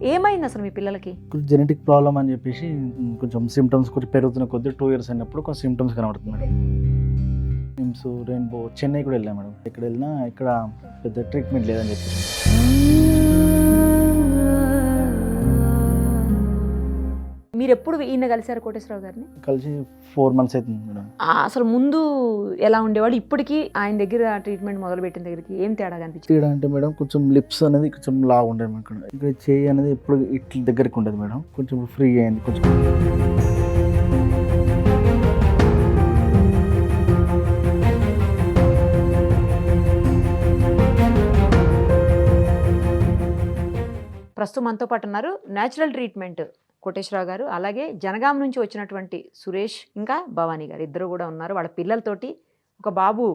ఏమైంది అసలు మీ పిల్లలకి? జెనెటిక్ ప్రాబ్లమ్ అని చెప్పేసి కొంచెం సిమ్టమ్స్ కొంచెం పెరుగుతున్న కొద్దీ 2 years అయినప్పుడు కొంచెం సిమ్టమ్స్ కనబడుతుంది మేడం. నిమ్స్, రెయిన్బో, చెన్నై కూడా వెళ్ళాం మేడం. ఎక్కడ వెళ్ళినా ఇక్కడ పెద్ద ట్రీట్మెంట్ లేదని చెప్పేసి. మీరు ఎప్పుడు ఈయన కలిశారు కోటేశ్వరరావు గారిని? కలిసి 4 months అవుతుంది మేడం. అసలు ముందు ఎలా ఉండేవాడు, ఇప్పటికీ ఆయన దగ్గర ట్రీట్మెంట్ మొదలు పెట్టిన దగ్గరికి ఏం తేడా కనిపించింది? తేడా అంటే మేడం కొంచెం లిప్స్ అనేది కొంచెం లాగా ఉండేది మేడం. ఇక్కడ చేయి అనేది ఎప్పుడు ఇట్ల దగ్గరికి ఉండేది మేడం. కొంచెం ఫ్రీ అయింది కొంచెం. ప్రస్తుతం మనతో పాటు ఉన్నారు న్యాచురల్ ట్రీట్మెంట్ కోటేశ్వరరావు గారు, అలాగే జనగాం నుంచి వచ్చినటువంటి సురేష్, ఇంకా భవానీ గారు, ఇద్దరు కూడా ఉన్నారు. వాళ్ళ పిల్లలతోటి ఒక బాబు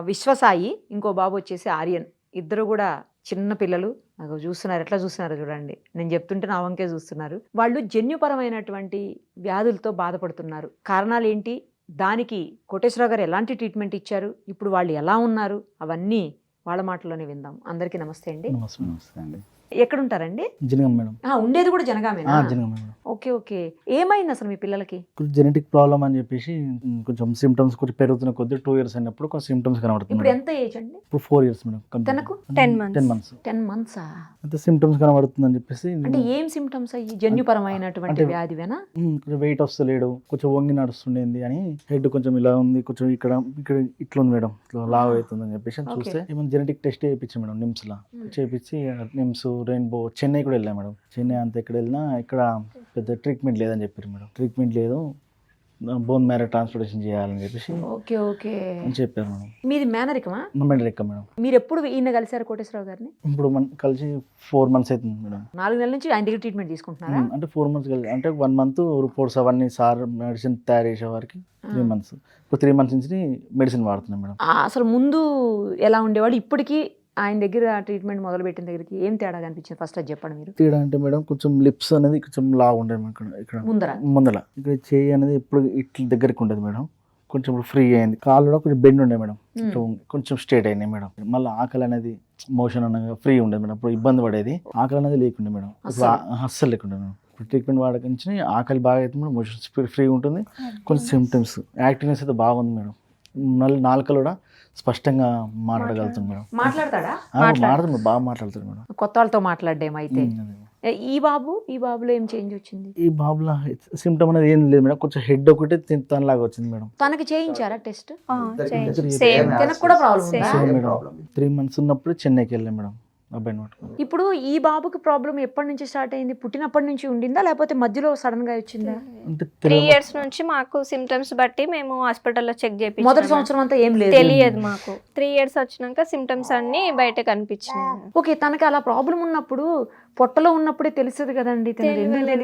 విశ్వసాయి, ఇంకో బాబు వచ్చేసి ఆర్యన్. ఇద్దరు కూడా చిన్న పిల్లలు. నాకు చూస్తున్నారు, ఎట్లా చూస్తున్నారు చూడండి. నేను చెప్తుంటే నా వంకే చూస్తున్నారు. వాళ్ళు జన్యుపరమైనటువంటి వ్యాధులతో బాధపడుతున్నారు. కారణాలు ఏంటి, దానికి కోటేశ్వరరావు గారు ఎలాంటి ట్రీట్మెంట్ ఇచ్చారు, ఇప్పుడు వాళ్ళు ఎలా ఉన్నారు, అవన్నీ వాళ్ళ మాటల్లోనే విందాం. అందరికీ నమస్తే అండి. నమస్తే అండి. ఎక్కడుంటారండి? జనగాం మేడం. ఉండేది కూడా జనగామేనా? జనగాం మేడం. Okay okay. ఏమైంది అసలు మీ పిల్లలకి? జెనెటిక్ ప్రాబ్లమ్ అని చెప్పేసి కొంచెం సిమ్టమ్స్ కొంచెం పెరుగుతున్న కొద్దీ 2 years అయినప్పుడు కొంచెం సిమ్టమ్స్ కనబడుతుంది. ఇప్పుడు ఎంత ఏజ్ అండి? ఇప్పుడు 4 years మేడం. తనకు 10 months. 10 months. అంతే సిమ్టమ్స్ కనబడుతుంది అని చెప్పేసి. అంటే ఏం సిమ్టమ్స్ అయ్యి? జన్యుపరమైనటువంటి వ్యాధివేనా? కొంచెం వెయిట్ వస్తలేడు, కొంచెం వంగి నడుస్తుండేది అని, హెడ్ కొంచెం ఇలా ఉంది, కొంచెం ఇక్కడ ఇట్లా ఉంది మేడం, ఇట్లా లావ్ అవుతుంది అని చెప్పేసి చూస్తే ఏమైనా జెనెటిక్ టెస్ట్ చేయించాం మేడం. నిమ్స్ లా చేయించి నిమ్స్, రెయిన్బో, చెన్నై కూడా వెళ్ళాం మేడం. చెన్నై అంతా ఎక్కడ వెళ్ళినా ఇక్కడ పెద్ద ట్రీట్మెంట్ లేదని చెప్పారు మేడం. ట్రీట్మెంట్ లేదు, బోన్ మ్యారో ట్రాన్స్ప్లాంటేషన్ చేయాలని చెప్పేసి ఓకే ఓకే అని చెప్పారు మేడం. మీది మేనరికమా? మేనరికం మేడం. మీరు ఎప్పుడు ఈయన కలిశారు కోటేశ్వరరావు గారిని? ఇప్పుడు కలిసి 4 months అవుతుంది మేడం. 4 నెలల నుంచి ఆయన దగ్గర ట్రీట్మెంట్ తీసుకుంటున్నారా? అంటే 4 months కలిసి, అంటే 1 month రిపోర్ట్స్ అవన్నీ సార్ మెడిసిన్ తయారు చేసే వారికి 3 months. ఇప్పుడు 3 months నుంచి మెడిసిన్ వాడుతున్నాం మేడం. అసలు ముందు ఎలా ఉండేవాడు, ఇప్పటికీ ఆయన దగ్గర ట్రీట్మెంట్ మొదలు పెట్టిన దగ్గరికి ఏం తేడా కనిపించింది? ఫస్ట్ అది చెప్పండి మీరు. తేడా అంటే మేడం కొంచెం లిప్స్ అనేది కొంచెం లాగా ఉండేది మేడం. ఇక్కడ ముందర ఇక్కడ చేయి అనేది ఎప్పుడు ఇట్ల దగ్గరికి ఉండేది మేడం. కొంచెం ఫ్రీ అయింది. కాళ్ళు కూడా కొంచెం బెండ్ ఉండే మేడం, కొంచెం స్ట్రేట్ అయినాయి మేడం. మళ్ళీ ఆకలి అనేది మోషన్ అనేది ఫ్రీ ఉండేది మేడం. ఇప్పుడు ఇబ్బంది పడేది, ఆకలి అనేది లేకుండే మేడం. ఇప్పుడు అస్సలు లేకుండే మేడం. ఇప్పుడు ట్రీట్మెంట్ వాడక నుంచి ఆకలి బాగా అయితే మేడం, మోషన్ ఫ్రీ ఉంటుంది. కొంచెం సిమ్టమ్స్ యాక్టివ్నెస్ అయితే బాగుంది మేడం. నాలుకలు కూడా స్పష్టంగా మాట్లాడగలుగుతుంది మేడం. మాట్లాడతాడా? మాట్లాడుతుంది, బాగా మాట్లాడుతుంది మేడం. కొత్త వాళ్ళతో మాట్లాడేమో. అయితే ఈ బాబులో ఏం చేంజ్ వచ్చింది? ఈ బాబులో సిమ్టమ్ అనేది ఏం లేదు మేడం. కొంచెం హెడ్ ఒకటి తనలాగా వచ్చింది మేడం. తనకి చేయించారా టెస్ట్? తనకు కూడా ప్రాబ్లం మేడం. 3 months ఉన్నప్పుడు చెన్నైకి వెళ్ళాం మేడం అబ్బాయిని పట్టుకుని. ఇప్పుడు ఈ బాబుకి ప్రాబ్లం ఎప్పటి నుంచి స్టార్ట్ అయింది? పుట్టినప్పటి నుంచి ఉండిందా, లేకపోతే మధ్యలో సడన్ గా వచ్చిందా? అంటే 3 years నుంచి మాకు సిమ్టమ్స్ బట్టి మేము హాస్పిటల్లో చెక్ చేయించాము. మొదటి సంవత్సరం అంతా ఏం లేదు, తెలియదు మాకు. 3 years వచ్చినాక సిమ్టమ్స్ అన్ని బయట కనిపించినాయి. ఓకే. తనకి అలా ప్రాబ్లం ఉన్నప్పుడు, పొట్టలో ఉన్నప్పుడే తెలుస్తుంది కదండి.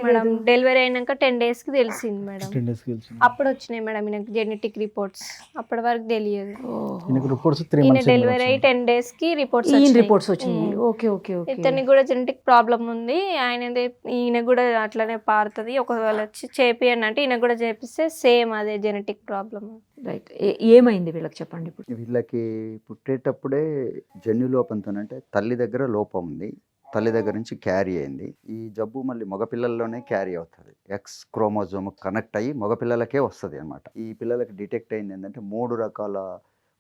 మేడం డెలివరీ అయినాక 10 days కి తెలిసింది మేడం. 10 days కి అప్పుడు వచ్చినాయి మేడం ఈయనకు జెనెటిక్ రిపోర్ట్స్. అప్పటి వరకు తెలియదు. రిపోర్ట్స్ 3 months డెలివరీ అయ్యి 10 days కి రిపోర్ట్స్ వచ్చినాయి. Okay okay okay. ఇతనికి కూడా జెనెటిక్ ప్రాబ్లం ఉంది. ఈయన కూడా అట్లనే పారుతుంది. ఒకవేళ వచ్చి చేపియండి అంటే ఈయన కూడా చేపిస్తే సేమ్ అదే జెనెటిక్ ప్రాబ్లమ్. రైట్. ఏమైంది వీళ్ళకి చెప్పండి. ఇప్పుడు వీళ్ళకి పుట్టేటప్పుడే జన్యు లోపంతో, అంటే తల్లి దగ్గర లోపం ఉంది, తల్లి దగ్గర నుంచి క్యారీ అయింది. ఈ జబ్బు మళ్ళీ మగపిల్లల్లోనే క్యారీ అవుతుంది. ఎక్స్ క్రోమోజోమ్ కనెక్ట్ అయ్యి మగపిల్లలకే వస్తుంది అనమాట. ఈ పిల్లలకి డిటెక్ట్ అయింది ఏంటంటే 3 రకాల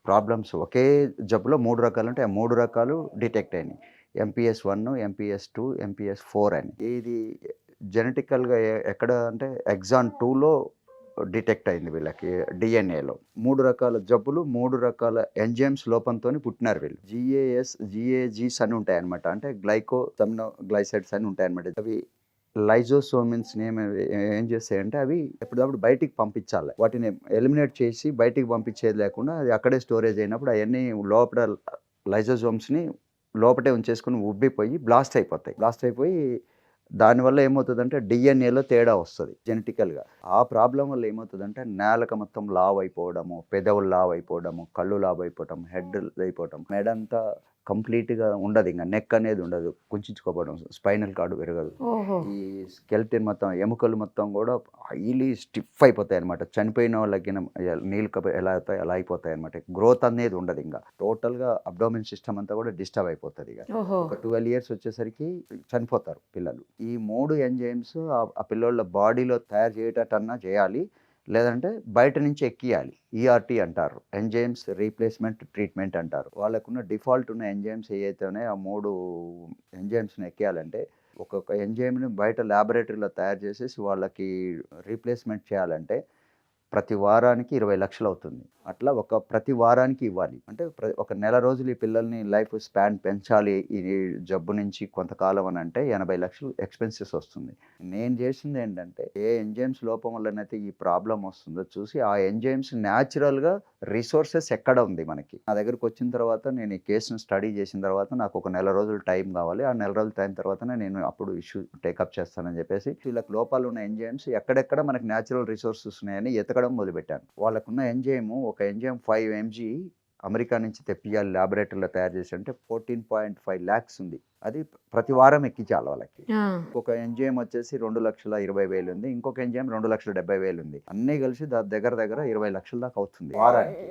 ప్రాబ్లమ్స్ ఒకే జబ్బులో 3 రకాలు ఉంటాయి. ఆ 3 రకాలు డిటెక్ట్ అయినాయి. MPS 1, MPS 2, MPS 4 అని. ఇది జెనెటికల్గా ఎక్కడ అంటే ఎగ్జాన్ 2లో డిటెక్ట్ అయింది వీళ్ళకి. డిఎన్ఏలో 3 రకాల జబ్బులు, 3 రకాల ఎంజైమ్స్ లోపంతో పుట్టినారు వీళ్ళు. GAGs అని ఉంటాయి అనమాట. అంటే గ్లైకోసమినోగ్లైసైడ్స్ అని ఉంటాయి అనమాట. అవి లైజోసోమిన్స్ ఏం చేస్తాయంటే అవి ఎప్పటికప్పుడు బయటికి పంపించాలి. వాటిని ఎలిమినేట్ చేసి బయటికి పంపించేది లేకుండా అది అక్కడే స్టోరేజ్ అయినప్పుడు అవన్నీ లోపల లైజోసోమ్స్ని లోపటే ఉంచేసుకుని ఉబ్బిపోయి బ్లాస్ట్ అయిపోయి దానివల్ల ఏమవుతుందంటే డిఎన్ఏలో తేడా వస్తుంది జెనెటికల్గా. ఆ ప్రాబ్లం వల్ల ఏమవుతుందంటే నేలక మొత్తం లావ్ అయిపోవడము, పెదవులు లావ్ అయిపోవడము, కళ్ళు లావ్ అయిపోవటం, హెడ్ అయిపోవటం, మెడంతా కంప్లీట్గా ఉండదు, ఇంకా నెక్ అనేది ఉండదు, కుంచుకోవడం, స్పైనల్ కార్డు పెరగదు, ఓహో ఈ స్కెల్టన్ మొత్తం ఎముకలు మొత్తం కూడా హైలీ స్టిఫ్ అయిపోతాయి అనమాట. చనిపోయిన వాళ్ళకి నీళ్ళు ఎలా అవుతాయి అలా అయిపోతాయి అనమాట. గ్రోత్ అనేది ఉండదు, ఇంకా టోటల్గా అబ్డోమిన్ సిస్టమ్ అంతా కూడా డిస్టర్బ్ అయిపోతుంది. ఇక ఓహో ఒక 12 years వచ్చేసరికి చనిపోతారు పిల్లలు. ఈ 3 ఎంజైమ్స్ ఆ పిల్లోళ్ళ బాడీలో తయారు చేయటన్నా చేయాలి, లేదంటే బయట నుంచి ఎక్కియాలి. ఈఆర్టీ అంటారు, ఎంజైమ్స్ రీప్లేస్మెంట్ ట్రీట్మెంట్ అంటారు. వాళ్ళకున్న డిఫాల్ట్ ఉన్న ఎంజైమ్స్ ఏవైతే ఉన్నాయో ఆ 3 ఎంజైమ్స్ని ఎక్కియాలంటే ఒక్కొక్క ఎంజైమ్ని బయట ల్యాబొరేటరీలో తయారు చేసేసి వాళ్ళకి రీప్లేస్మెంట్ చేయాలంటే ప్రతి వారానికి 20 లక్షలు అవుతుంది. అట్లా ప్రతి వారానికి ఇవ్వాలి. అంటే ఒక నెల రోజులు ఈ పిల్లల్ని లైఫ్ స్పాన్ పెంచాలి ఈ జబ్బు నుంచి కొంతకాలం అని అంటే 80 లక్షలు ఎక్స్పెన్సెస్ వస్తుంది. నేను చేసింది ఏంటంటే ఏ ఎంజైమ్స్ లోపం వల్లనైతే ఈ ప్రాబ్లం వస్తుందో చూసి ఆ ఎంజైమ్స్ న్యాచురల్గా రిసోర్సెస్ ఎక్కడ ఉంది మనకి. నా దగ్గరకు వచ్చిన తర్వాత నేను ఈ కేసును స్టడీ చేసిన తర్వాత నాకు ఒక నెల రోజులు టైం కావాలి. ఆ నెల రోజుల టైం తర్వాతనే నేను అప్పుడు ఇష్యూ టేకప్ చేస్తానని చెప్పేసి వీళ్ళకి లోపాలు ఉన్న ఎంజైమ్స్ ఎక్కడెక్కడ మనకి న్యాచురల్ రిసోర్సెస్ ఉన్నాయని ఎతకడం మొదలుపెట్టాను. వాళ్ళకున్న ఎంజైమ్ ఒక ఎంజైమ్ 5 mg అమెరికా నుంచి తెప్పియాలి ల్యాబొరేటరీలో తయారు చేసి అంటే 14.5 lakhs ఉంది. అది ప్రతి వారం ఎక్కించాలి వాళ్ళకి. ఒక ఎంజైమ్ వచ్చేసి 2,20,000 ఉంది, ఇంకొక ఎంజైమ్ 2,70,000 ఉంది. అన్నీ కలిసి దగ్గర 20 లక్షల దాకా అవుతుంది వారానికి.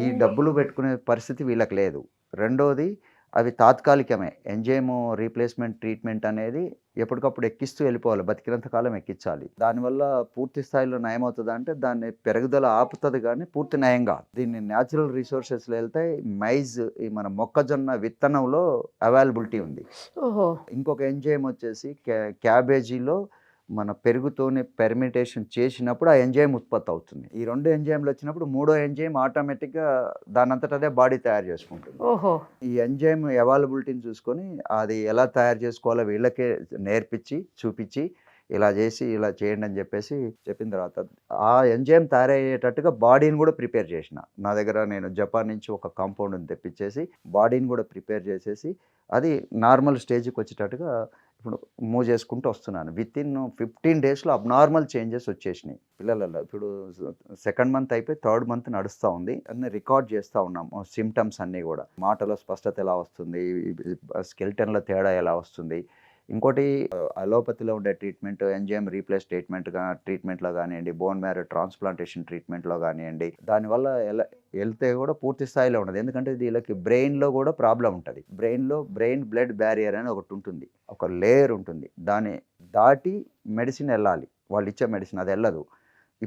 ఈ డబ్బులు పెట్టుకునే పరిస్థితి వీళ్ళకి లేదు. రెండోది అవి తాత్కాలికమే. ఎంజైమ్ రీప్లేస్మెంట్ ట్రీట్మెంట్ అనేది ఎప్పటికప్పుడు ఎక్కిస్తూ వెళ్ళిపోవాలి, బతికినంత కాలం ఎక్కించాలి. దానివల్ల పూర్తి స్థాయిలో నయం అవుతుంది అంటే దాన్ని పెరుగుదల ఆపుతుంది కానీ పూర్తి నయం కాదు. దీన్ని న్యాచురల్ రిసోర్సెస్లో వెళ్తే మైజ్ ఈ మన మొక్కజొన్న విత్తనంలో అవైలబిలిటీ ఉంది. ఇంకొక ఎంజైమ్ వచ్చేసి క్యాబేజీలో మన పెరుగుతోనే పెర్మిటేషన్ చేసినప్పుడు ఆ ఎంజైమ్ ఉత్పత్తి అవుతుంది. ఈ 2 ఎంజైమ్లు వచ్చినప్పుడు 3వ ఎంజైమ్ ఆటోమేటిక్గా దానంతటదే బాడీ తయారు చేసుకుంటుంది. ఈ ఎంజైమ్ అవైలబిలిటీని చూసుకొని అది ఎలా తయారు చేసుకోవాలో వీళ్ళకే నేర్పించి చూపించి ఇలా చేసి ఇలా చేయండి అని చెప్పేసి చెప్పిన తర్వాత ఆ ఎంజైమ్ తయారయ్యేటట్టుగా బాడీని కూడా ప్రిపేర్ చేసిన. నా దగ్గర నేను జపాన్ నుంచి ఒక కాంపౌండ్ని తెప్పించేసి బాడీని కూడా ప్రిపేర్ చేసేసి అది నార్మల్ స్టేజ్కి వచ్చేటట్టుగా ఇప్పుడు మూవ్ చేసుకుంటూ వస్తున్నాను. విత్ ఇన్ 15 daysలో అబ్నార్మల్ చేంజెస్ వచ్చేసినాయి పిల్లలలో. ఇప్పుడు 2nd month అయిపోయి 3rd month నడుస్తూ ఉంది. అన్నీ రికార్డ్ చేస్తూ ఉన్నాము సిమ్టమ్స్ అన్నీ కూడా. మాటలో స్పష్టత ఎలా వస్తుంది, స్కెల్టన్లో తేడా ఎలా వస్తుంది. ఇంకోటి అలోపతిలో ఉండే ట్రీట్మెంట్, ఎంజైమ్ రీప్లేస్ ట్రీట్మెంట్లో కానివ్వండి, బోన్ మ్యారో ట్రాన్స్ప్లాంటేషన్ ట్రీట్మెంట్లో కానివ్వండి, దానివల్ల వెళ్తే కూడా పూర్తి స్థాయిలో ఉండదు. ఎందుకంటే వీళ్ళకి బ్రెయిన్లో కూడా ప్రాబ్లం ఉంటుంది. బ్రెయిన్ బ్లడ్ బ్యారియర్ అని ఒకటి ఉంటుంది, ఒక లేయర్ ఉంటుంది. దాన్ని దాటి మెడిసిన్ వెళ్ళాలి, వాళ్ళు ఇచ్చే మెడిసిన్ అది వెళ్ళదు.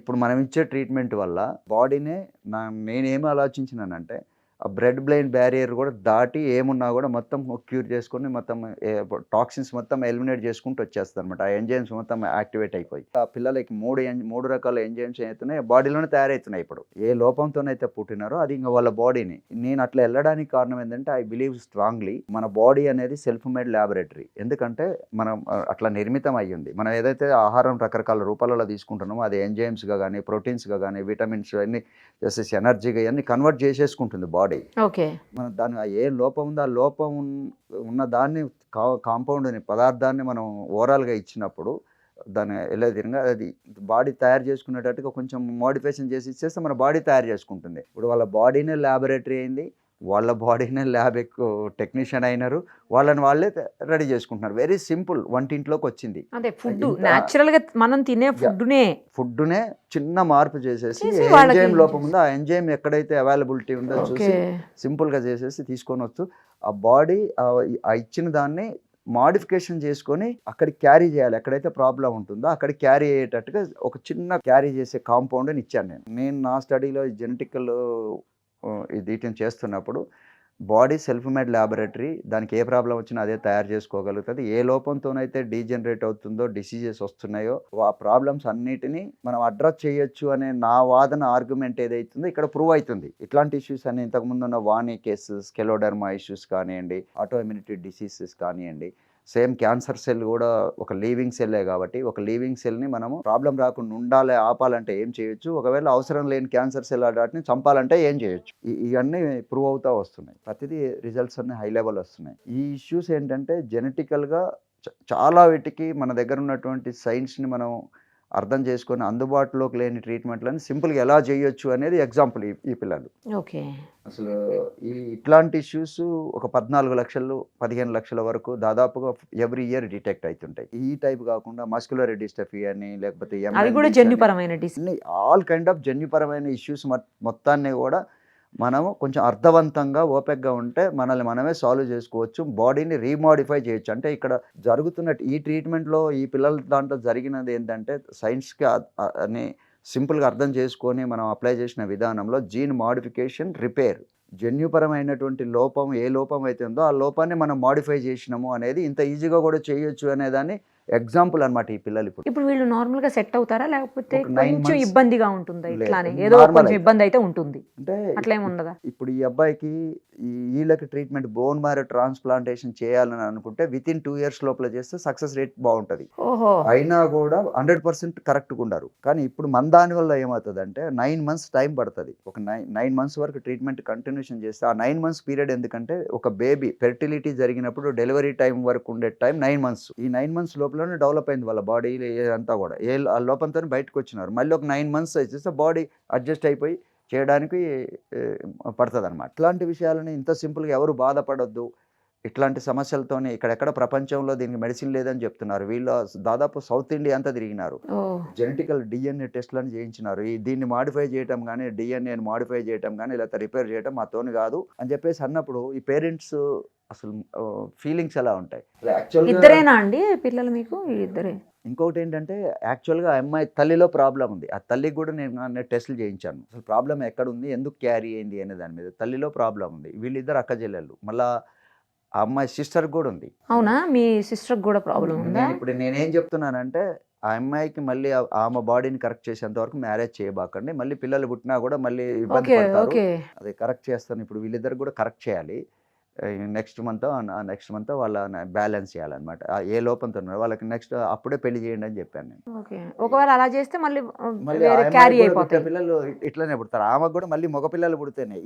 ఇప్పుడు మనం ఇచ్చే ట్రీట్మెంట్ వల్ల బాడీనే నేనేమి ఆలోచించినానంటే ఆ బ్రెయిన్ బ్యారియర్ కూడా దాటి ఏమున్నా కూడా మొత్తం క్యూర్ చేసుకొని మొత్తం టాక్సిన్స్ మొత్తం ఎలిమినేట్ చేసుకుంటూ వచ్చేస్తుంది అనమాట. ఆ ఎంజైమ్స్ మొత్తం యాక్టివేట్ అయిపోయి ఆ పిల్లలకి 3 రకాల ఎంజైమ్స్ అవుతున్నాయి బాడీలోనే తయారవుతున్నాయి. ఇప్పుడు ఏ లోపంతోనైతే పుట్టినారో అది ఇంకా వాళ్ళ బాడీని. నేను అట్లా వెళ్ళడానికి కారణం ఏంటంటే ఐ బిలీవ్ స్ట్రాంగ్లీ మన బాడీ అనేది సెల్ఫ్ మేడ్ ల్యాబొరేటరీ. ఎందుకంటే మనం అట్లా నిర్మితం అయ్యింది. మనం ఏదైతే ఆహారం రకరకాల రూపాలలో తీసుకుంటున్నామో అది ఎంజైమ్స్గా కానీ ప్రోటీన్స్గా కానీ విటమిన్స్ అన్ని చేసేసి ఎనర్జీగా ఇవన్నీ కన్వర్ట్ చేసేసుకుంటుంది బాడీ. మన దాని ఏ లోపం ఉందో ఆ లోపం ఉన్న దాన్ని కాంపౌండ్ని పదార్థాన్ని మనం ఓవరాల్గా ఇచ్చినప్పుడు దాన్ని ఎలా తిరిగా అది బాడీ తయారు చేసుకునేటట్టుగా కొంచెం మోడిఫికేషన్ చేసి ఇచ్చేస్తే మన బాడీ తయారు చేసుకుంటుంది. ఇప్పుడు వాళ్ళ బాడీనే ల్యాబొరేటరీ అయింది, వాళ్ళ బాడీనే ల్యాబ్ టెక్నీషియన్ అయినారు, వాళ్ళని వాళ్ళే రెడీ చేసుకుంటున్నారు. వెరీ సింపుల్, వంటింట్లోకి వచ్చింది. అదే ఫుడ్ న్యాచురల్ గా మనం తినే ఫుడ్నే చిన్న మార్పు చేసేసి ఎంజైమ్ లోపం ఉందో ఆ ఎంజైమ్ ఎక్కడైతే అవైలబిలిటీ ఉందో చూసి సింపుల్ గా చేసేసి తీసుకొని వచ్చు. ఆ బాడీ ఆ ఇచ్చిన దాన్ని మాడిఫికేషన్ చేసుకొని అక్కడికి క్యారీ చేయాలి. ఎక్కడైతే ప్రాబ్లం ఉంటుందో అక్కడ క్యారీ అయ్యేటట్టుగా ఒక చిన్న క్యారీ చేసే కాంపౌండ్ని ఇచ్చాను. నేను నా స్టడీలో జెనెటికల్ వీటిని చేస్తున్నప్పుడు బాడీ సెల్ఫ్ మేడ్ ల్యాబొరేటరీ, దానికి ఏ ప్రాబ్లం వచ్చినా అదే తయారు చేసుకోగలుగుతుంది. ఏ లోపంతోనైతే డీజనరేట్ అవుతుందో డిసీజెస్ వస్తున్నాయో ఆ ప్రాబ్లమ్స్ అన్నిటినీ మనం అడ్రస్ చేయొచ్చు అనే నా వాదన ఆర్గ్యుమెంట్ ఏదైతుందో ఇక్కడ ప్రూవ్ అవుతుంది. ఇట్లాంటి ఇష్యూస్ అన్ని ఇంతకుముందు ఉన్న వానీ కేసెస్, స్కెలోడర్మా ఇష్యూస్ కానివ్వండి, ఆటో ఇమ్యూనిటీ డిసీజెస్ కానివ్వండి, సేమ్ క్యాన్సర్ సెల్ కూడా ఒక లీవింగ్ సెల్లే కాబట్టి ఒక లీవింగ్ సెల్ని మనము ప్రాబ్లం రాకుండా ఉండాలి ఆపాలంటే ఏం చేయొచ్చు, ఒకవేళ అవసరం లేని క్యాన్సర్ సెల్ వాటిని చంపాలంటే ఏం చేయొచ్చు. ఇవన్నీ ప్రూవ్ అవుతూ వస్తున్నాయి. ప్రతిదీ రిజల్ట్స్ అన్నీ హై లెవెల్ వస్తున్నాయి. ఈ ఇష్యూస్ ఏంటంటే జెనెటికల్గా చాలా వీటికి మన దగ్గర ఉన్నటువంటి సైన్స్ని మనం అర్థం చేసుకొని అందుబాటులోకి లేని ట్రీట్మెంట్లను సింపుల్గా ఎలా చేయొచ్చు అనేది ఎగ్జాంపుల్ ఈ పిల్లలు. ఓకే. అసలు ఇట్లాంటి ఇష్యూస్ ఒక 14 లక్షలు 15 లక్షల వరకు దాదాపుగా ఎవ్రీ ఇయర్ డిటెక్ట్ అవుతుంటాయి. ఈ టైప్ కాకుండా మస్కులర్ డిస్ట్రఫీ అని లేకపోతే అవి కూడా జన్యుపరమైన డిసీజ్. ఆల్ కైండ్ ఆఫ్ జన్యుపరమైన ఇష్యూస్ మొత్తాన్ని కూడా మనము కొంచెం అర్థవంతంగా ఓపెక్గా ఉంటే మనల్ని మనమే సాల్వ్ చేసుకోవచ్చు, బాడీని రీమాడిఫై చేయొచ్చు. అంటే ఇక్కడ జరుగుతున్న ఈ ట్రీట్మెంట్లో ఈ పిల్లల దాంట్లో జరిగినది ఏంటంటే సైన్స్కి అని సింపుల్గా అర్థం చేసుకొని మనం అప్లై చేసిన విధానంలో జీన్ మాడిఫికేషన్ రిపేర్, జన్యుపరమైనటువంటి లోపం ఏ లోపం అయితే ఉందో ఆ లోపాన్ని మనం మాడిఫై చేసినాము అనేది ఇంత ఈజీగా కూడా చేయొచ్చు అనేదాన్ని ఎగ్జాంపుల్ అనమాట ఈ పిల్లలు. ఇప్పుడు వీళ్ళు నార్మల్ గా సెట్ అవుతారా లేకపోతే ఒక 9 కొంచెం months ఇబ్బందిగా ఉంటుందా? లేదు, ఇట్లానే ఏదో normal కొంచెం అయితే. ఇబ్బంది అయితే ఉంటుంది, అంటే అట్లా ఏమి ఉండదా? ఇప్పుడు ఈ అబ్బాయికి వీళ్ళకి ట్రీట్మెంట్ బోన్ మ్యారో ట్రాన్స్ప్లాంటేషన్ చేయాలని అనుకుంటే వితిన్ 2 years లోపల చేస్తే సక్సెస్ రేట్ బాగుంటుంది. ఓహో. అయినా కూడా 100% కరెక్ట్గా ఉండరు. కానీ ఇప్పుడు మన దాని వల్ల ఏమవుతుందంటే 9 months టైం పడుతుంది. ఒక 9 months వరకు ట్రీట్మెంట్ కంటిన్యూషన్ చేస్తే ఆ 9 months పీరియడ్ ఎందుకంటే ఒక బేబీ ఫెర్టిలిటీ జరిగినప్పుడు డెలివరీ టైం వరకు ఉండే టైం 9 months. ఈ 9 months లోపలనే డెవలప్ అయింది వాళ్ళ బాడీ అంతా కూడా. ఆ లోపంతో బయటకు వచ్చినారు. మళ్ళీ ఒక 9 months వచ్చేస్తే బాడీ అడ్జస్ట్ అయిపోయి చేయడానికి పడుతుంది అనమాట. ఇట్లాంటి విషయాలని ఇంత సింపుల్గా ఎవరు బాధపడొద్దు. ఇట్లాంటి సమస్యలతోనే ఇక్కడెక్కడ ప్రపంచంలో దీనికి మెడిసిన్ లేదని చెప్తున్నారు. వీళ్ళు దాదాపు సౌత్ ఇండియా అంతా తిరిగినారు, జెనెటికల్ డిఎన్ఏ టెస్ట్లను చేయించినారు. దీన్ని మాడిఫై చేయటం కానీ డిఎన్ఏని మాడిఫై చేయటం కానీ లేకపోతే రిపేర్ చేయటం మాతోని కాదు అని చెప్పేసి అన్నప్పుడు ఈ పేరెంట్స్ అసలు ఫీలింగ్స్ ఎలా ఉంటాయి? ఇద్దరేనా అండి పిల్లలు మీకు? ఇద్దరే. ఇంకొకటి ఏంటంటే యాక్చువల్గా అమ్మాయి తల్లిలో ప్రాబ్లం ఉంది. ఆ తల్లికి కూడా నేను టెస్టులు చేయించాను. అసలు ప్రాబ్లం ఎక్కడ ఉంది, ఎందుకు క్యారీ అయింది అనే దాని మీద. తల్లిలో ప్రాబ్లం ఉంది. వీళ్ళిద్దరు అక్క చెల్లెళ్ళు. మళ్ళీ ఆ అమ్మాయి సిస్టర్ కూడా ఉంది. అవునా? మీ సిస్టర్ కూడా ప్రాబ్లం ఉందా? ఇప్పుడు నేనేం చెప్తున్నానంటే ఆ అమ్మాయికి మళ్ళీ ఆమె బాడీని కరెక్ట్ చేసేంత వరకు మ్యారేజ్ చేయబాకండి. మళ్ళీ పిల్లలు పుట్టినా కూడా మళ్ళీ ఇబ్బంది పడతారు. అది కరెక్ట్ చేస్తాను. ఇప్పుడు వీళ్ళిద్దరు కూడా కరెక్ట్ చేయాలి. నెక్స్ట్ మంత్ వాళ్ళ బ్యాలెన్స్ చేయాలన్నమాట. ఏ లోపంతో ఉన్నారు వాళ్ళకి నెక్స్ట్ అప్పుడే పెళ్లి చేయండి అని చెప్పాను నేను. ఒకవేళ అలా చేస్తే మళ్ళీ పిల్లలు ఇట్లనే పుడతారు. ఆమెకు కూడా మళ్ళీ మగ పిల్లలు పుడితేనే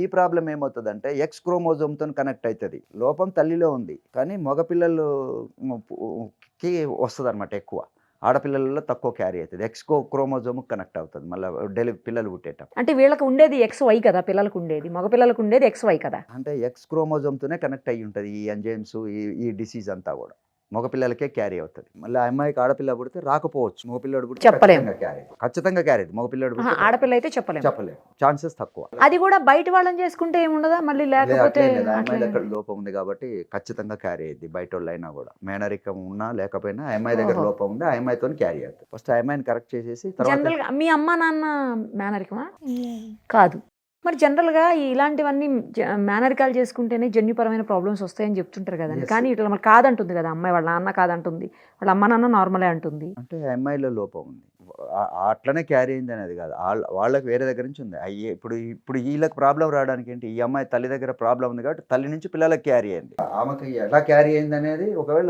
ఈ ప్రాబ్లం ఏమవుతుందంటే ఎక్స్ క్రోమోజోమ్తో కనెక్ట్ అవుతుంది. లోపం తల్లిలో ఉంది కానీ మగ పిల్లలకి వస్తుంది అనమాట ఎక్కువ. ఆడపిల్లలలో తక్కువ క్యారీ అవుతుంది. ఎక్స్ క్రోమోజోమ్ కనెక్ట్ అవుతుంది మళ్ళీ పిల్లలు పుట్టేటప్పుడు. అంటే వీళ్ళకి ఉండేది XY కదా, పిల్లలకు ఉండేది మగ పిల్లలకు ఉండేది XY కదా. అంటే ఎక్స్ క్రోమోజోమ్తోనే కనెక్ట్ అయ్యి ఉంటుంది ఈ ఎంజైమ్స్, ఈ డిసీజ్ అంతా కూడా మగ పిల్లలకే క్యారీ అవుతుంది. మళ్ళీ ఆ అమ్మాయికి ఆడపిల్ల పుడితే రాకపోవచ్చు, మగ పిల్లడు పుడితే చెప్పలేము. ఖచ్చితంగా క్యారీ అవుతుంది. మగ పిల్లడు ఆడపిల్ల అయితే చెప్పలేము, ఛాన్సెస్ తక్కువ. అది కూడా బయట వాళ్ళని చేసుకుంటే ఏముండదా మళ్ళీ? లేకపోతే అమ్మాయి దగ్గర లోపం ఉంది కాబట్టి ఖచ్చితంగా క్యారీ అయ్యింది. బయట వాళ్ళు అయినా కూడా మేనరికం ఉన్నా లేకపోయినా ఆ అమ్మాయి దగ్గర లోపం ఉంది, ఆ అమ్మాయితో క్యారీ అవుతుంది. ఫస్ట్ ఆ అమ్మాయిని కరెక్ట్ చేసేసి జనరల్ గా మీ అమ్మ నాన్న మేనరికమా? కాదు. మరి జనరల్గా ఇలాంటివన్నీ మేనరికాలు చేసుకుంటేనే జన్యుపరమైన ప్రాబ్లమ్స్ వస్తాయని చెప్తుంటారు కదండి. కానీ ఇట్లా మరి కాదంటుంది కదా అమ్మాయి, వాళ్ళ నాన్న కాదంటుంది, వాళ్ళ అమ్మ నాన్న నార్మలే అంటుంది. అంటే అమ్మాయిలో లోపం ఉంది, అట్లనే క్యారీ అయింది అనేది కాదు. వాళ్ళకి వేరే దగ్గర నుంచి ఉంది. ఇప్పుడు వీళ్ళకి ప్రాబ్లం రావడానికి ఏంటి, ఈ అమ్మాయి తల్లి దగ్గర ప్రాబ్లం ఉంది కాబట్టి తల్లి నుంచి పిల్లలకి క్యారీ అయింది. ఆమెకి ఎలా క్యారీ అయింది అనేది ఒకవేళ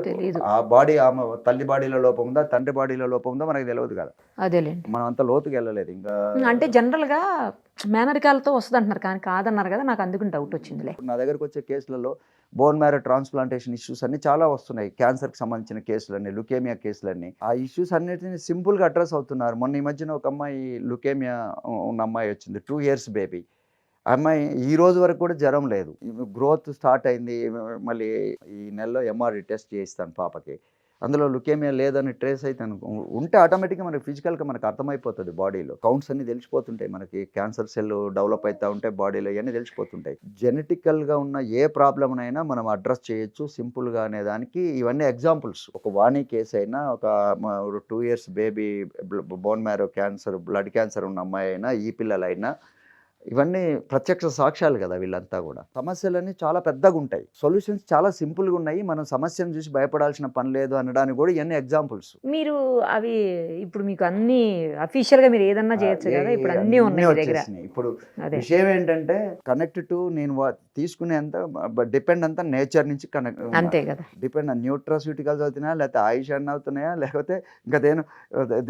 ఆ బాడీ ఆమె తల్లి బాడీలో లోపం ఉందా తండ్రి బాడీలో లోపం ఉందా మనకు తెలియదు కదా. అదేలేండి, మనం అంత లోతుకి వెళ్ళలేదు ఇంకా. అంటే జనరల్గా మేనరికాలతో వస్తుంది అంటున్నారు కానీ కాదన్నారు కదా, నాకు అందుకు డౌట్ వచ్చిందిలే. నా దగ్గరకు వచ్చే కేసులలో బోన్ మ్యారో ట్రాన్స్ప్లాంటేషన్ ఇష్యూస్ అన్ని చాలా వస్తున్నాయి. క్యాన్సర్కి సంబంధించిన కేసులన్నీ, లుకేమియా కేసులన్నీ. ఆ ఇష్యూస్ అన్నిటిని సింపుల్గా అడ్రస్ అవుతున్నారు. మొన్న ఈ మధ్యన ఒక అమ్మాయి లుకేమియా ఉన్న అమ్మాయి వచ్చింది, 2 years బేబీ. ఆ అమ్మాయి ఈ రోజు వరకు కూడా జ్వరం లేదు, గ్రోత్ స్టార్ట్ అయింది. మళ్ళీ ఈ నెలలో MRI టెస్ట్ చేయిస్తాను పాపకి, అందులో లుకేమియా లేదని ట్రేస్ అయితే ఉంటే ఆటోమేటిక్గా మనకి ఫిజికల్గా మనకు అర్థమైపోతుంది. బాడీలో కౌంట్స్ అన్ని తెలిసిపోతుంటాయి మనకి, క్యాన్సర్ సెల్ డెవలప్ అవుతూ ఉంటాయి బాడీలో, ఇవన్నీ తెలిసిపోతుంటాయి. జెనెటికల్గా ఉన్న ఏ ప్రాబ్లమ్నైనా మనం అడ్రస్ చేయొచ్చు సింపుల్గా అనే దానికి ఇవన్నీ ఎగ్జాంపుల్స్. ఒక వాణి కేసు అయినా, ఒక 2 years baby bone marrow cancer, blood cancer ఉన్న అమ్మాయి అయినా, ఈ పిల్లలైనా, ఇవన్నీ ప్రత్యక్ష సాక్ష్యాలు కదా. వీళ్ళంతా కూడా సమస్యలన్నీ చాలా పెద్దగా ఉంటాయి, సొల్యూషన్స్ చాలా సింపుల్గా ఉన్నాయి. మనం సమస్యను చూసి భయపడాల్సిన పని లేదు అనడానికి కూడా ఇవన్నీ ఎగ్జాంపుల్స్. మీరు అవి ఇప్పుడు మీకు అన్ని అఫీషియల్గా మీరు ఏదన్నా చేయొచ్చు కదా, ఇప్పుడు అన్నీ ఉన్నాయి మీ దగ్గర. ఇప్పుడు విషయం ఏంటంటే కనెక్ట్ టు నేను తీసుకునేంత డిపెండ్ అంతా నేచర్ నుంచి కనెక్ట్, అంతే కదా. డిపెండ్ న్యూట్రాస్యూటికల్స్ అవుతున్నాయా, లేకపోతే ఆయుష్ అన్న అవుతున్నాయా, లేకపోతే ఇంకా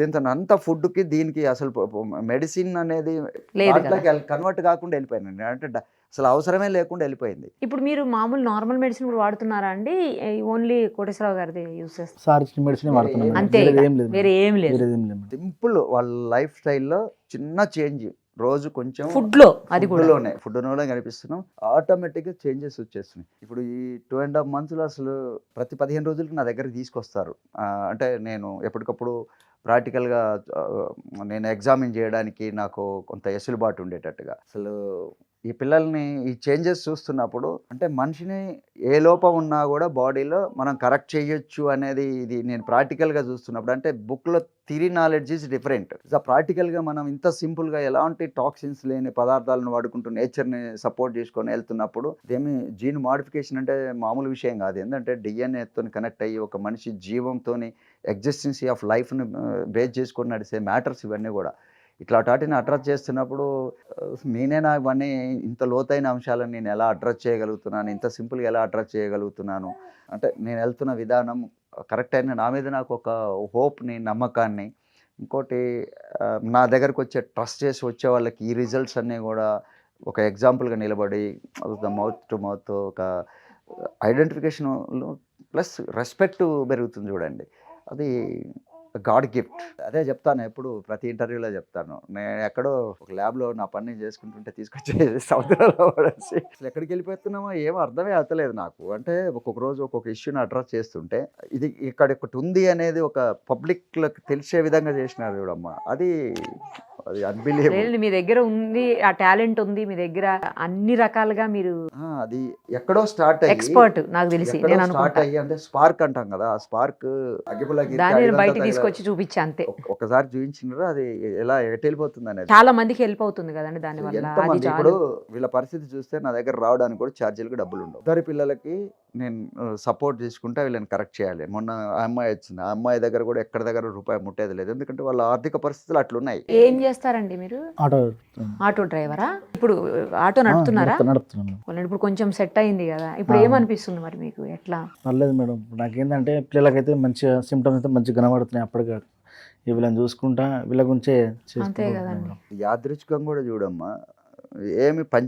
దీంతో అంత ఫుడ్కి దీనికి అసలు మెడిసిన్ అనేది కన్వర్ట్ కాకుండా వెళ్ళిపోయాను. అంటే అసలు అవసరమే లేకుండా వెళ్ళిపోయింది. ఇప్పుడు మీరు మామూలు నార్మల్ మెడిసిన్ కూడా వాడుతున్నారా అండి? ఓన్లీ కోటేశ్వరరావు గారిది యూస్ చేస్తారు? సార్ ఇచ్చిన మెడిసిన్ వాడుతున్నాం మేడం. అంతే, వేరేది ఏం లేదు మేడం. వేరే ఏం లేదు. వేరేది ఏం లేదు మేడం. సింపుల్ వాళ్ళ లైఫ్ స్టైల్లో చిన్న చేంజ్, రోజు కొంచెం ఫుడ్ లో, అది కూడా ఫుడ్లోనే కనిపిస్తున్నాం, ఆటోమేటిక్గా చేంజెస్ వచ్చేస్తున్నాయి. ఇప్పుడు ఈ 2.5 monthsలో అసలు ప్రతి 15 రోజులకి నా దగ్గరికి తీసుకొస్తారు. అంటే నేను ఎప్పటికప్పుడు ప్రాక్టికల్గా నేను ఎగ్జామిన్ చేయడానికి నాకు కొంత వెసులుబాటు ఉండేటట్టుగా. అసలు ఈ పిల్లల్ని ఈ చేంజెస్ చూస్తున్నప్పుడు అంటే మనిషిని ఏ లోపం ఉన్నా కూడా బాడీలో మనం కరెక్ట్ చేయొచ్చు అనేది ఇది నేను ప్రాక్టికల్గా చూస్తున్నప్పుడు, అంటే బుక్లో థియరీ నాలెడ్జ్ ఈజ్ డిఫరెంట్. ప్రాక్టికల్గా మనం ఇంత సింపుల్గా ఎలాంటి టాక్సిన్స్ లేని పదార్థాలను వాడుకుంటూ నేచర్ని సపోర్ట్ చేసుకొని వెళ్తున్నప్పుడు ఇదేమి జీన్ మాడిఫికేషన్ అంటే మామూలు విషయం కాదు. ఏంటంటే డిఎన్ఏతో కనెక్ట్ అయ్యి ఒక మనిషి జీవంతో ఎగ్జిస్టెన్సీ ఆఫ్ లైఫ్ని బేస్ చేసుకొని నడిచే మ్యాటర్స్ ఇవన్నీ కూడా. ఇట్లా వాటిని అడ్రస్ చేస్తున్నప్పుడు నేనేనా ఇవన్నీ ఇంత లోతైన అంశాలను నేను ఎలా అడ్రస్ చేయగలుగుతున్నాను, ఇంత సింపుల్గా ఎలా అడ్రస్ చేయగలుగుతున్నాను అంటే నేను వెళ్తున్న విధానం కరెక్ట్ అయిన నా మీద నాకు ఒక హోప్ని, నమ్మకాన్ని, ఇంకోటి నా దగ్గరకు వచ్చే ట్రస్ట్ చేసి వచ్చే వాళ్ళకి ఈ రిజల్ట్స్ అన్నీ కూడా ఒక ఎగ్జాంపుల్గా నిలబడి మౌత్ టు మౌత్ ఒక ఐడెంటిఫికేషన్ ప్లస్ రెస్పెక్ట్ పెరుగుతుంది చూడండి. అది గాడ్ గిఫ్ట్. అదే చెప్తాను, ఎప్పుడు ప్రతి ఇంటర్వ్యూలో చెప్తాను, నేను ఎక్కడో ఒక ల్యాబ్లో నా పని నేను చేసుకుంటుంటే తీసుకొచ్చి సముద్రంలో పడేసి అసలు ఎక్కడికి వెళ్ళిపోతున్నామో ఏమో అర్థమే అవుతలేదు నాకు. అంటే ఒక్కొక్క రోజు ఒక్కొక్క ఇష్యూని అడ్రస్ చేస్తుంటే ఇది ఇక్కడ ఒకటి ఉంది అనేది ఒక పబ్లిక్లకు తెలిసే విధంగా చేసినారు చూడమ్మా. అది అన్బిలీవబుల్. మీ దగ్గర ఉంది, ఆ టాలెంట్ ఉంది మీ దగ్గర, అన్ని రకాలుగా మీరు అది ఎక్కడో స్టార్ట్ అయ్యి ఎక్స్పర్ట్ నాకు తెలిసి, నేను స్టార్ట్ అయ్యి అంటే స్పార్క్ అంటాం కదా, ఆ స్పార్క్ దాన్ని బయట తీసుకొచ్చి చూపించా అంతే. ఒకసారి చూపించినారు, అది ఎలా ఎటు వెళ్ళిపోతుంది అనేది చాలా మందికి హెల్ప్ అవుతుంది కదండి దాని వల్ల. ఎంతమంది ఇప్పుడు వీళ్ళ పరిస్థితి చూస్తే నా దగ్గర రావడానికి కూడా ఛార్జీలకు డబ్బులు ఉండవు. ఇద్దరు పిల్లలకి నేను సపోర్ట్ చేసుకుంటే వీళ్ళని కరెక్ట్ చేయాలి. మొన్న ఆ అమ్మాయి వచ్చింది, ఆ అమ్మాయి దగ్గర కూడా ఎక్కడి దగ్గర రూపాయి ముట్టేది లేదు, ఎందుకంటే వాళ్ళ ఆర్థిక పరిస్థితులు అట్లున్నాయి. ఏం చేస్తారండి మీరు? ఆటో డ్రైవరా? ఇప్పుడు ఆటో నడుపుతున్నారా? ఇప్పుడు కొంచెం సెట్ అయింది కదా, ఇప్పుడు ఏమనిపిస్తుంది మరి మీకు? ఎట్లా? పర్లేదు మేడం. నాకేంటంటే పిల్లలకైతే మంచిగా సిమ్టమ్స్ అయితే మంచిగా కనబడుతున్నాయి. అప్పటికే వీళ్ళని చూసుకుంటా వీళ్ళ గురించే అంతే కదండి. యాదృచ్ఛికం కూడా చూడమ్మా, ఏమి పని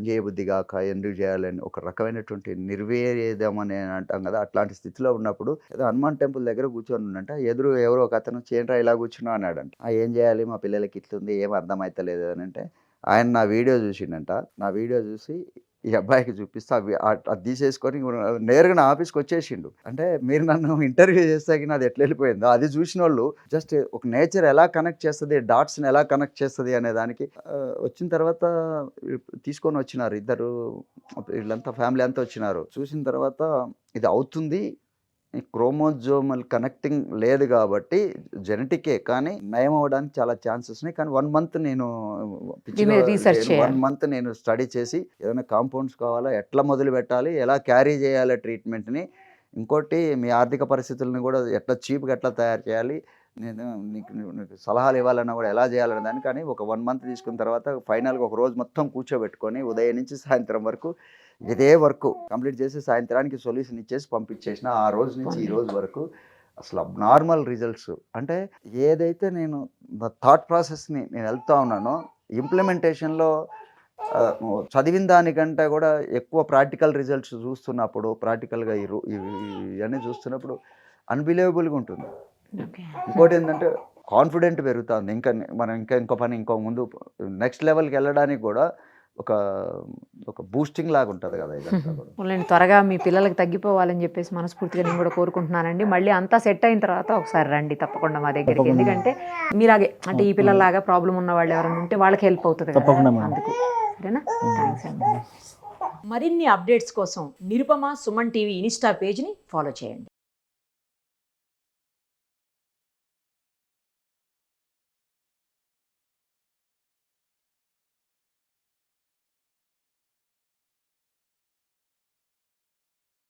చేయబుద్ధి కాక ఎందుకు చేయాలని ఒక రకమైనటువంటి నిర్వేదం అని అంటాం కదా, అట్లాంటి స్థితిలో ఉన్నప్పుడు ఏదో హనుమాన్ టెంపుల్ దగ్గర కూర్చొని ఉండంట, ఎదురు ఎవరో ఒక అతను చేయంట్రా ఇలా కూర్చున్నావు అన్నాడంట. ఏం చేయాలి, మా పిల్లలకి ఇట్లుంది, ఏం అర్థమవుతలేదు అని అంటే ఆయన నా వీడియో చూసిండంట. నా వీడియో చూసి ఈ అబ్బాయికి చూపిస్తే అది తీసేసుకొని నేరుగా నా ఆఫీస్కి వచ్చేసిండు. అంటే మీరు నన్ను ఇంటర్వ్యూ చేస్తే అది ఎట్లా వెళ్ళిపోయిందో అది చూసిన వాళ్ళు జస్ట్ ఒక నేచర్ ఎలా కనెక్ట్ చేస్తుంది, డాట్స్ని ఎలా కనెక్ట్ చేస్తుంది అనే దానికి వచ్చిన తర్వాత తీసుకొని వచ్చినారు ఇద్దరు, వీళ్ళంతా ఫ్యామిలీ అంతా వచ్చినారు. చూసిన తర్వాత ఇది అవుతుంది, క్రోమోజోమల్ కనెక్టింగ్ లేదు కాబట్టి జెనెటికే, కానీ నయం అవ్వడానికి చాలా ఛాన్సెస్ ఉన్నాయి. కానీ 1 month నేను 1 month నేను స్టడీ చేసి ఏదైనా కాంపౌండ్స్ కావాలా, ఎట్లా మొదలు పెట్టాలి, ఎలా క్యారీ చేయాలి ట్రీట్మెంట్ని, ఇంకోటి మీ ఆర్థిక పరిస్థితులను కూడా ఎట్లా చీప్గా ఎట్లా తయారు చేయాలి, నేను నీకు సలహాలు ఇవ్వాలన్నా కూడా ఎలా చేయాలనే దాన్ని. కానీ ఒక 1 month తీసుకున్న తర్వాత ఫైనల్గా ఒక రోజు మొత్తం కూర్చోబెట్టుకొని ఉదయం నుంచి సాయంత్రం వరకు ఇదే వర్క్ కంప్లీట్ చేసి సాయంత్రానికి సొల్యూషన్ ఇచ్చేసి పంపించేసిన. ఆ రోజు నుంచి ఈ రోజు వరకు అసలు నార్మల్ రిజల్ట్స్. అంటే ఏదైతే నేను థాట్ ప్రాసెస్ని నేను వెళ్తూ ఉన్నానో ఇంప్లిమెంటేషన్లో చదివిన దానికంటే కూడా ఎక్కువ ప్రాక్టికల్ రిజల్ట్స్ చూస్తున్నప్పుడు, ప్రాక్టికల్గా ఇవన్నీ చూస్తున్నప్పుడు అన్బిలీవబుల్గా ఉంటుంది. ఇంకోటి ఏంటంటే కాన్ఫిడెంట్ పెరుగుతుంది. మనం ఇంకో పని ఇంకో ముందు నెక్స్ట్ లెవెల్కి వెళ్ళడానికి కూడా ఒక బూస్టింగ్ లాగా ఉంటుంది కదా. నేను త్వరగా మీ పిల్లలకి తగ్గిపోవాలని చెప్పేసి మనస్ఫూర్తిగా నేను కూడా కోరుకుంటున్నానండి. మళ్ళీ అంతా సెట్ అయిన తర్వాత ఒకసారి రండి తప్పకుండా మా దగ్గరికి, ఎందుకంటే మీలాగే అంటే ఈ పిల్లలాగా ప్రాబ్లం ఉన్న వాళ్ళు ఎవరైనా ఉంటే వాళ్ళకి హెల్ప్ అవుతుంది కదా, అందుకు. సరేనా? థ్యాంక్స్ అండి. మరిన్ని అప్డేట్స్ కోసం నిరుపమ సుమన్ టీవీ ఇన్స్టా పేజ్ని ఫాలో చేయండి.